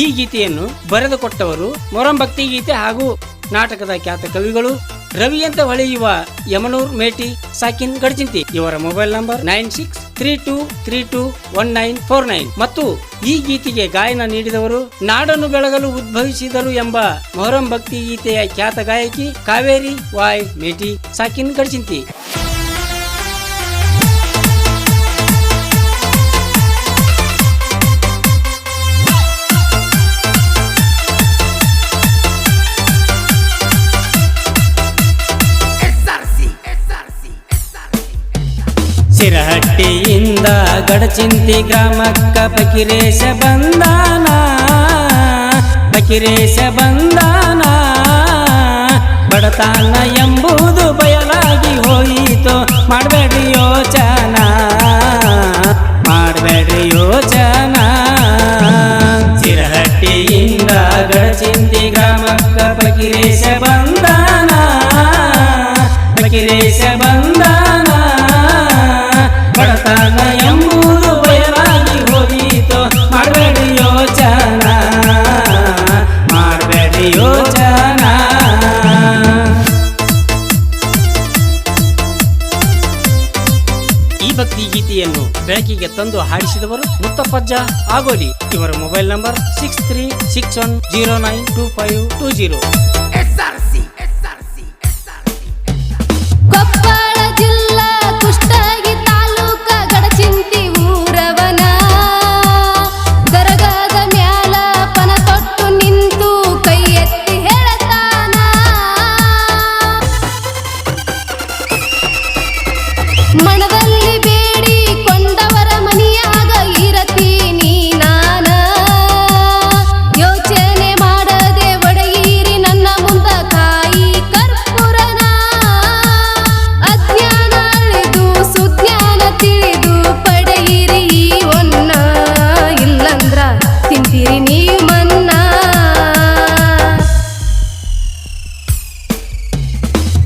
ಈ ಗೀತೆಯನ್ನು ಬರೆದುಕೊಟ್ಟವರು ಮೊಹರಂ ಭಕ್ತಿ ಗೀತೆ ಹಾಗೂ ನಾಟಕದ ಖ್ಯಾತ ಕವಿಗಳು ರವಿ ಅಂತ ಹೊಳೆಯುವ ಯಮನೂರ್ ಮೇಟಿ ಸಾಕಿನ್ ಗಡ್ಚಿಂತಿ. ಇವರ ಮೊಬೈಲ್ ನಂಬರ್ 9632321949 ಮತ್ತು ಈ ಗೀತೆಗೆ ಗಾಯನ ನೀಡಿದವರು ನಾಡನ್ನು ಬೆಳಗಲು ಉದ್ಭವಿಸಿದರು ಎಂಬ ಮೊಹರಂ ಭಕ್ತಿ ಗೀತೆಯ ಖ್ಯಾತ ಗಾಯಕಿ ಕಾವೇರಿ ವಾಯ್ ಮೇಟಿ ಸಾಕಿನ್ ಗಡ್ಚಿಂತಿ. ಸಿರಹಟ್ಟಿಯಿಂದ ಗಡಚಿಂತಿ ಗ್ರಾಮಕ್ಕ ಫಕೀರೇಶ ಬಂದಾನ, ಫಕೀರೇಶ ಬಂದಾನ. ಬಡತನ ಎಂಬುದು ಬಯಲಾಗಿ ಹೋಯಿತು, ಮಾಡಬೇಡ್ರಿ ಯೋಚನ, ಮಾಡಬೇಡ್ರಿ ಯೋಚನ. ಸಿರಹಟ್ಟಿಯಿಂದ ಗಡಚಿಂತಿ ಗ್ರಾಮಕ್ಕ ಫಕೀರೇಶ ಬಂದಾನ, ಫಕೀರೇಶ ಬಂದಾನ. ಬಡತನ ಎಂಬುದು ಬಯಲಾಗಿ ಹೋಗಿತು, ಮಾಡಬೇಡಿ ಯೋಚನ, ಮಾಡಬೇಡಿ ಯೋಚನ. ಈ ಭಕ್ತಿ ಗೀತೆಯನ್ನು ಬೆಳಕಿಗೆ ತಂದು ಹಾಡಿಸಿದವರು ಮುತ್ತಪ್ಪಜ್ಜ ಆಗೋಲಿ. ಇವರ ಮೊಬೈಲ್ ನಂಬರ್ 6361092520. ಕೊಪ್ಪಳ ಜಿಲ್ಲಾ ಕುಷ್ಟಗಿ ತಾಲೂಕ ಗಡಚಿಂತಿ ಊರವನ, ದರಗಾದ ಮ್ಯಾಲ ಪನ ತೊಟ್ಟು ನಿಂತು ಕೈ ಎತ್ತಿ ಹೇಳತಾನ, ಮನದಲ್ಲಿ ಬೇಡಿ ಕೊಂಡವರ ಮನಿಯಾಗ ಇರತೀನಿ ನಾನ, ಯೋಚನೆ ಮಾಡದೆ ಒಡಗಿರಿ ನನ್ನ ಮುಂದ ಕಾಯಿ ಕರ್ಪೂರನ. ಅಜ್ಞಾನ ಅಳಿದು ಸುಜ್ಞಾನ ತಿಳಿದು ಪಡೆಯಿರಿ ಒನ್ನ, ಇಲ್ಲಂದ್ರ ತಿಂತೀರಿ ನೀವು ಮನ್ನ.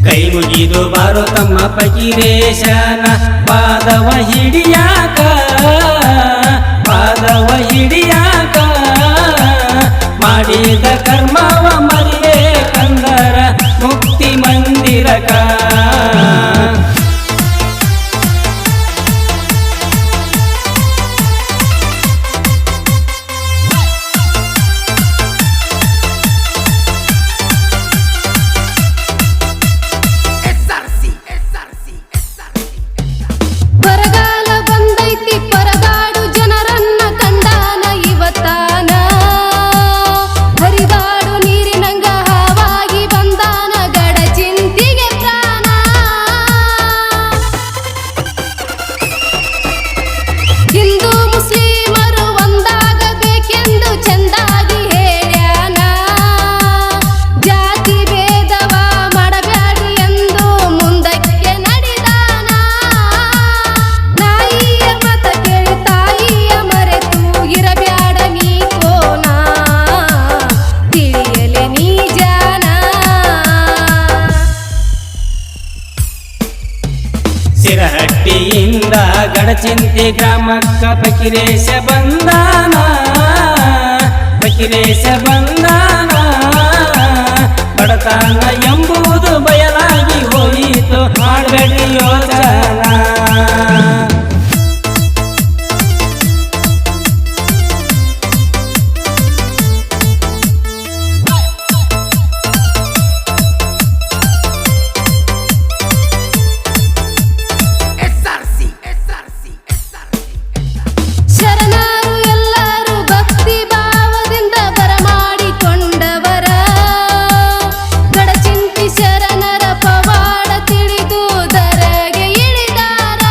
ಕೈ ಮುಗಿದು ಬಾರೋ ತಮ್ಮ ಫಕೀರೇಶನ ಪಾದವ ಹಿಡಿಯಾಕ, ಪಾದವ ಹಿಡಿಯಾಕ. ಮಾಡಿದ ಕರ್ಮವ ಮರಿಯೇ ಕಂದರ ಮುಕ್ತಿ ಮಂದಿರಕ. ಬರಗಾಲ ಬಂದೈತಿ ಪರಗಾಡು ಜನರನ್ನ ಕಂಡಾನ ಇವತ್ತಾನ, ಹರಿದಾಡು ನೀರಿನಂಗ ಹಾವಾಗಿ ಬಂದಾನ ಗಡಚಿಂತಿಗೆ ಪ್ರಾಣ. ಹಿಂದೂ ಮುಸ್ಲಿಮರು ಒಂದಾಗಬೇಕೆಂದು ಚಂದಾಗಿ ಹೇಳ್ಯಾನ, ಜಾತಿ ಭೇದವ ಮಾಡಬ್ಯಾಡ್ರಿ ಎಂದು ಮುಂದಕ್ಕೆ ನಡೆದಾನ. ನಾಯಿಯ ಮತ ಕೇಳಿ ತಾಯಿಯ ಮರೆತು ಇರಬ್ಯಾಡ ನೀ ಕೋನ, ತಿಳಿಯಲೆ ನೀ ಜಾನ. ಸಿರಹಟ್ಟಿಯಿಂದ ಗಡಚಿಂತಿ ಗ್ರಾಮಕ್ಕ ಫಕೀರೇಶ ಬಂದಾನ, ಫಕೀರೇಶ ಬಂದಾನ. ಬಡತನ ಎಂಬುದು ಬಯಲಾಗಿ ಹೋಯಿತು, ಮಾಡಬೇಡಿ ಯೋಚನ. ಶರಣರು ಎಲ್ಲರೂ ಭಕ್ತಿ ಭಾವದಿಂದ ಬರಮಾಡಿಕೊಂಡವರ, ಗಡಚಿಂತಿ ಶರಣರ ಪವಾಡ ತಿಳಿದು ದರಗೆ ಇಳಿದಾರ.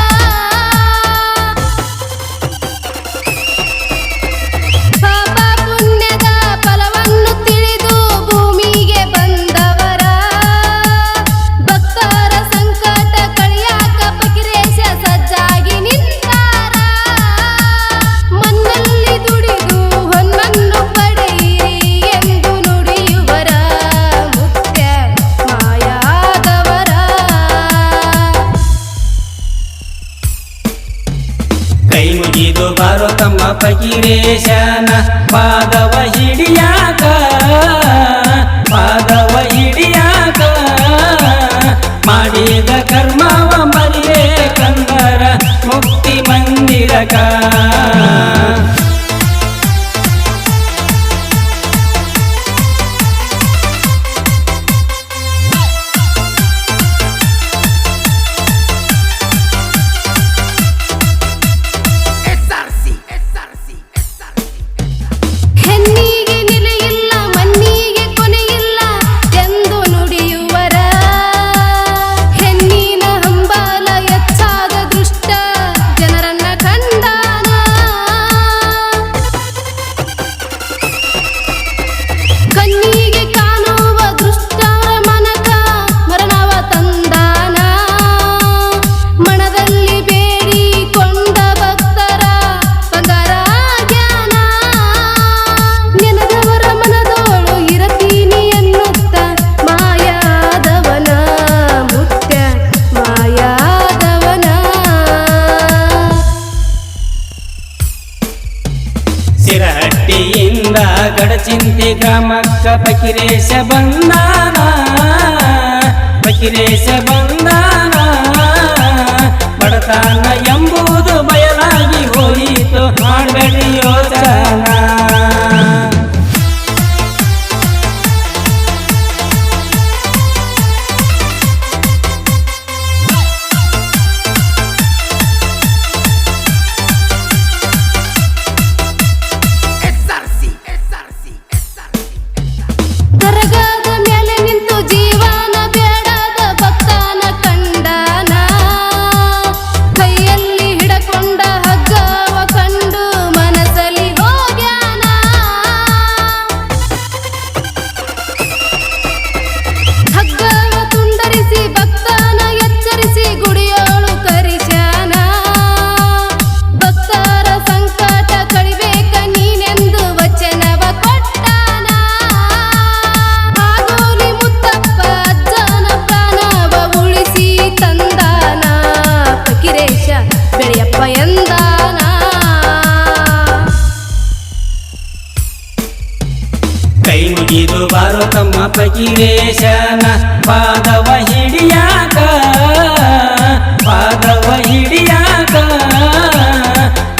ಮುಗಿದು ಬಾರೋ ತಮ್ಮ ಫಕೀರೇಶನ ಪಾದವ ಹಿಡಿಯಾಕ ಮಾಡಿದ ಕರ್ಮವ ಮರಿಬೇಕಂದರ ಮುಕ್ತಿ ಮಂದಿರಕ ಹೆಣ್ಣಿಗೆ ನೆಲೆಯಿಲ್ಲ ಮಣ್ಣಿಗೆ ಕೊನೆಯಿಲ್ಲ ಎಂದು ನುಡಿಯುವರ ಹೆಣ್ಣಿನ ಹಂಬಲ ಹೆಚ್ಚಾದ ದುಷ್ಟ ಜನರನ್ನ ಕಂಡಾನ ಕಣ್ಣಿಗೆ ಕಾಣುವ ದುಷ್ಟರ ಮನಕ ಮರಣವ ತಂದಾನ ಮನದಲ್ಲಿ ಬೇಡಿಕೊಂಡ ಭಕ್ತರ ಬಂಗಾರ ಜ್ಞಾನ ನೆನೆದವರ ಮನದೋಳು ಇರತೀನಿ ಎನ್ನುತ್ತ ಮಾಯಾದವನ ಮುತ್ಯ ಮಾಯಾದವನ ಸಿರಹಟ್ಟಿಯಿಂದ ಗಡಚಿಂತಿ ಗ್ರಾಮಕ್ಕ ಫಕೀರೇಶ ಬಂದಾನ ಬಡತನ ಎಂಬುದು ಬಯಲಾಗಿ ಹೋಯಿತು ಮಾಡಬೇಡಿ ಯೋಚನ ದರಗಾದ ಮೇಲೆ ನಿಂತು ಜೀವನ ಬೇಡದ ಭಕ್ತನ ಕಂಡಾನ ಕೈಯಲ್ಲಿ ಹಿಡಕೊಂಡ ಹಗ್ಗವ ಕಂಡು ಮನಸ್ಸಲ್ಲಿ ಹೋಗ್ಯಾನ ಹಗ್ಗವ ತುಂಡರಿಸಿ ಭಕ್ತನ ಎಚ್ಚರಿಸಿ ಗುಡಿಯೋಳು ಕರಿಸ್ಯಾನ ಭಕ್ತರ ಸಂಕಟ ಕಳಿಬೇಕ ನೀನೆಂದು ವಚನವ ಕೊಟ್ಟಾನ ಆಗೋಲಿ ಮುತ್ತಪ್ಪ ಅಜ್ಜನ ಪ್ರಾಣವ ಉಳಿಸಿ ತಂದಾನ ಫಕೀರೇಶ ಬೆಳೆಯಪ್ಪ ಎಂದಾನ ಕೈ ಮುಗಿದು ಬಾರೋ ತಮ್ಮ ಫಕೀರೇಶನ ಪಾದವ ಹಿಡಿಯಾಕ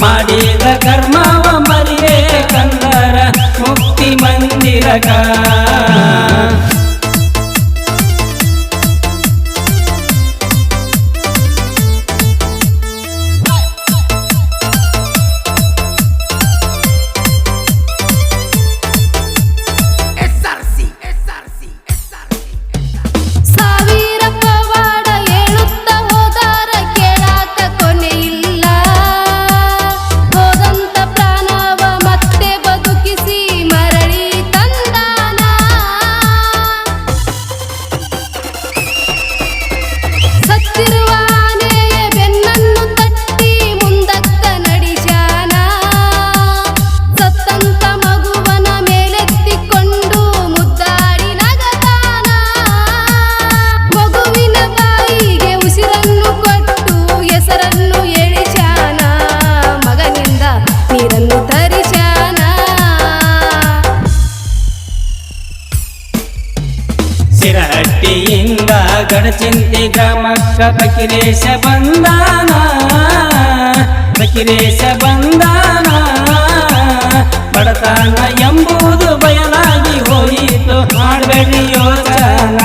ಮಾಡಿದ ಕರ್ಮವ ಮರಿಬೇಕಂದರ ಮುಕ್ತಿ ಮಂದಿರಕ ಸಾವಿರ ಪವಾಡ ಹೇಳುತ್ತ ಹೋದಾರ ಕೇಳಾಕ ಕೊನೆಯಿಲ್ಲ ಹೋದಂತ ಪ್ರಾಣವ ಮತ್ತೆ ಬದುಕಿಸಿ ಮರಳಿ ತಂದಾನ ಸತ್ತಿರುವ ಆನೆಯ ಬೆನ್ನನ್ನು ತಟ್ಟಿ ಮುಂದಕ್ಕ ನಡಿಸ್ಯಾನ ಸತ್ತಂತ ಮಗುವನ ಮೇಲೆತ್ತಿಕೊಂಡು ಮುದ್ದಾಡಿ ನಗತಾನ ಮಗುವಿನ ಬಾಯಿಗೆ ಉಸಿರನ್ನು ಕೊಟ್ಟು ಹೆಸರನ್ನು ಎಳಿಸ್ಯಾನ ಮಗನಿಂದ ನೀರನ್ನು ತರಿಸ್ಯಾನ ಸಿರಹಟ್ಟಿಯಿಂದ ಗಡಚಿಂತಿ ಗ್ರಾಮಕ್ಕ ಫಕೀರೇಶ ಬಂದಾನ ಬಡತನ ಎಂಬುದು ಬಯಲಾಗಿ ಹೋಯಿತು ಮಾಡಬೇಡಿ ಯೋಚನ